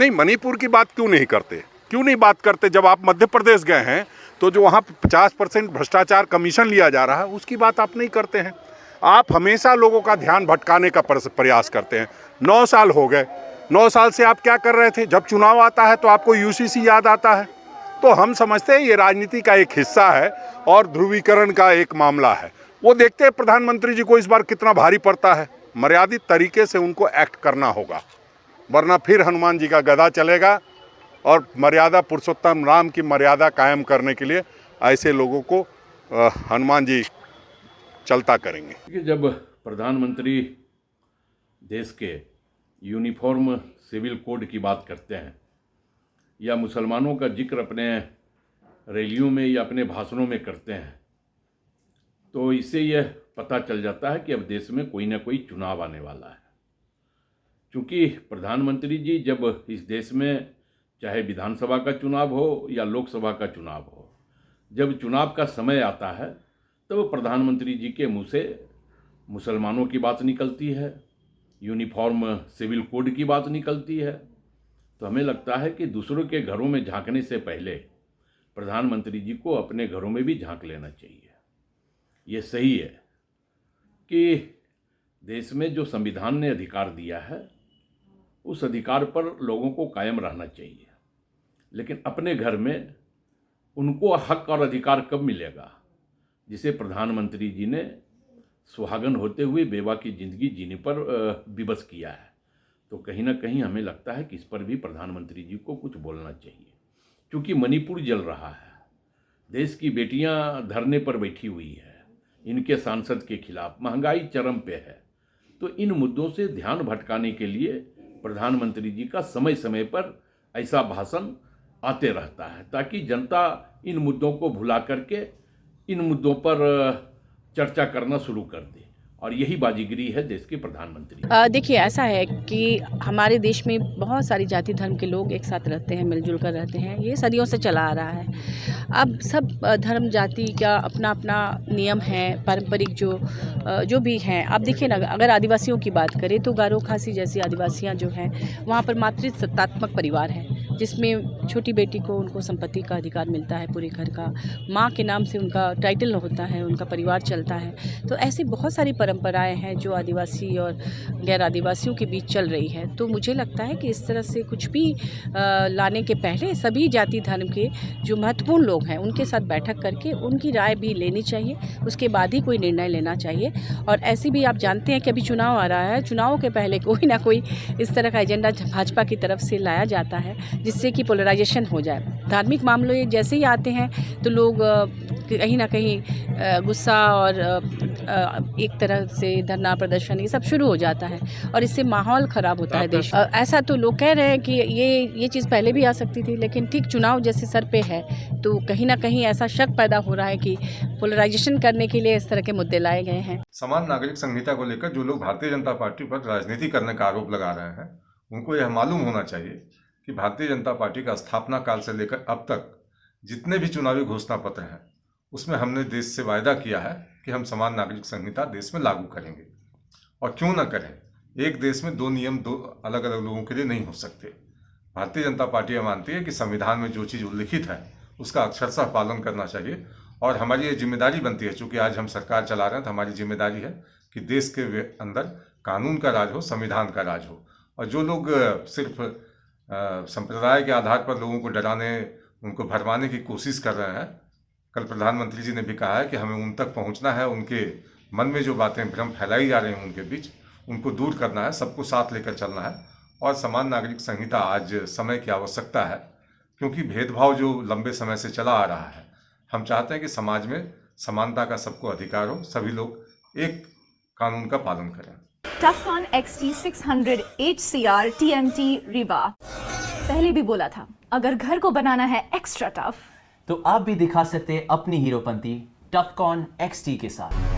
नहीं, मणिपुर की बात क्यों नहीं बात करते? जब आप मध्य प्रदेश गए हैं तो जो वहाँ 50% भ्रष्टाचार कमीशन लिया जा रहा है उसकी बात आप नहीं करते हैं। आप हमेशा लोगों का ध्यान भटकाने का प्रयास करते हैं। 9 साल हो गए, 9 साल से आप क्या कर रहे थे? जब चुनाव आता है तो आपको यूसीसी याद आता है। तो हम समझते हैं ये राजनीति का एक हिस्सा है और ध्रुवीकरण का एक मामला है। वो देखते हैं प्रधानमंत्री जी को इस बार कितना भारी पड़ता है। मर्यादित तरीके से उनको एक्ट करना होगा, वरना फिर हनुमान जी का गदा चलेगा और मर्यादा पुरुषोत्तम राम की मर्यादा कायम करने के लिए ऐसे लोगों को हनुमान जी चलता करेंगे। कि जब प्रधानमंत्री देश के यूनिफॉर्म सिविल कोड की बात करते हैं या मुसलमानों का जिक्र अपने रैलियों में या अपने भाषणों में करते हैं, तो इससे यह पता चल जाता है कि अब देश में कोई ना कोई चुनाव आने वाला है। क्योंकि प्रधानमंत्री जी जब इस देश में चाहे विधानसभा का चुनाव हो या लोकसभा का चुनाव हो, जब चुनाव का समय आता है तब प्रधानमंत्री जी के मुंह से मुसलमानों की बात निकलती है, यूनिफॉर्म सिविल कोड की बात निकलती है। तो हमें लगता है कि दूसरों के घरों में झांकने से पहले प्रधानमंत्री जी को अपने घरों में भी झांक लेना चाहिए। ये सही है कि देश में जो संविधान ने अधिकार दिया है उस अधिकार पर लोगों को कायम रहना चाहिए, लेकिन अपने घर में उनको हक और अधिकार कब मिलेगा जिसे प्रधानमंत्री जी ने सुहागन होते हुए बेवा की ज़िंदगी जीने पर विवश किया है। तो कहीं ना कहीं हमें लगता है कि इस पर भी प्रधानमंत्री जी को कुछ बोलना चाहिए, क्योंकि मणिपुर जल रहा है, देश की बेटियां धरने पर बैठी हुई है, इनके सांसद के खिलाफ महंगाई चरम पे है। तो इन मुद्दों से ध्यान भटकाने के लिए प्रधानमंत्री जी का समय समय पर ऐसा भाषण आते रहता है ताकि जनता इन मुद्दों को भुला करके इन मुद्दों पर चर्चा करना शुरू कर दे, और यही बाजीगरी है देश के प्रधानमंत्री। देखिए, ऐसा है कि हमारे देश में बहुत सारी जाति धर्म के लोग एक साथ रहते हैं, मिलजुल कर रहते हैं। ये सदियों से चला आ रहा है। अब सब धर्म जाति का अपना अपना नियम है, पारंपरिक जो भी हैं। आप देखिए ना, अगर आदिवासियों की बात करें तो गारो खासी जैसी आदिवासियाँ जो हैं वहाँ पर मातृसत्तात्मक परिवार है, जिसमें छोटी बेटी को उनको संपत्ति का अधिकार मिलता है पूरे घर का, माँ के नाम से उनका टाइटल होता है, उनका परिवार चलता है। तो ऐसी बहुत सारी परंपराएं हैं जो आदिवासी और गैर आदिवासियों के बीच चल रही है। तो मुझे लगता है कि इस तरह से कुछ भी लाने के पहले सभी जाति धर्म के जो महत्वपूर्ण लोग हैं उनके साथ बैठक करके उनकी राय भी लेनी चाहिए, उसके बाद ही कोई निर्णय लेना चाहिए। और ऐसे भी आप जानते हैं कि अभी चुनाव आ रहा है, चुनाव के पहले कोई ना कोई इस तरह का एजेंडा भाजपा की तरफ से लाया जाता है जिससे कि पोलराइजेशन हो जाए। धार्मिक मामले जैसे ही आते हैं तो लोग कहीं ना कहीं गुस्सा और एक तरह से धरना प्रदर्शन ये सब शुरू हो जाता है और इससे माहौल ख़राब होता है देश। ऐसा तो लोग कह रहे हैं कि ये चीज़ पहले भी आ सकती थी, लेकिन ठीक चुनाव जैसे सर पे है तो कहीं ना कहीं ऐसा शक पैदा हो रहा है कि पोलराइजेशन करने के लिए इस तरह के मुद्दे लाए गए हैं। समान नागरिक संहिता को लेकर जो लोग भारतीय जनता पार्टी पर राजनीति करने का आरोप लगा रहे हैं उनको यह मालूम होना चाहिए कि भारतीय जनता पार्टी का स्थापना काल से लेकर अब तक जितने भी चुनावी घोषणा पत्र हैं उसमें हमने देश से वायदा किया है कि हम समान नागरिक संहिता देश में लागू करेंगे। और क्यों ना करें, एक देश में दो नियम दो अलग अलग लोगों के लिए नहीं हो सकते। भारतीय जनता पार्टी मानती है कि संविधान में जो चीज़ उल्लिखित है उसका अक्षरशः पालन करना चाहिए और हमारी ये जिम्मेदारी बनती है। चूँकि आज हम सरकार चला रहे हैं तो हमारी जिम्मेदारी है कि देश के अंदर कानून का राज हो, संविधान का राज हो। और जो लोग सिर्फ संप्रदाय के आधार पर लोगों को डराने, उनको भरमाने की कोशिश कर रहे हैं, कल प्रधानमंत्री जी ने भी कहा है कि हमें उन तक पहुंचना है, उनके मन में जो बातें भ्रम फैलाई जा रही हैं उनके बीच उनको दूर करना है, सबको साथ लेकर चलना है। और समान नागरिक संहिता आज समय की आवश्यकता है, क्योंकि भेदभाव जो लंबे समय से चला आ रहा है, हम चाहते हैं कि समाज में समानता का सबको अधिकार हो, सभी लोग एक कानून का पालन करें। टफकॉन XT600 HCR TMT रिवा। पहले भी बोला था, अगर घर को बनाना है एक्स्ट्रा टफ तो आप भी दिखा सकते हैं अपनी हीरोपंती टफकॉन XT के साथ।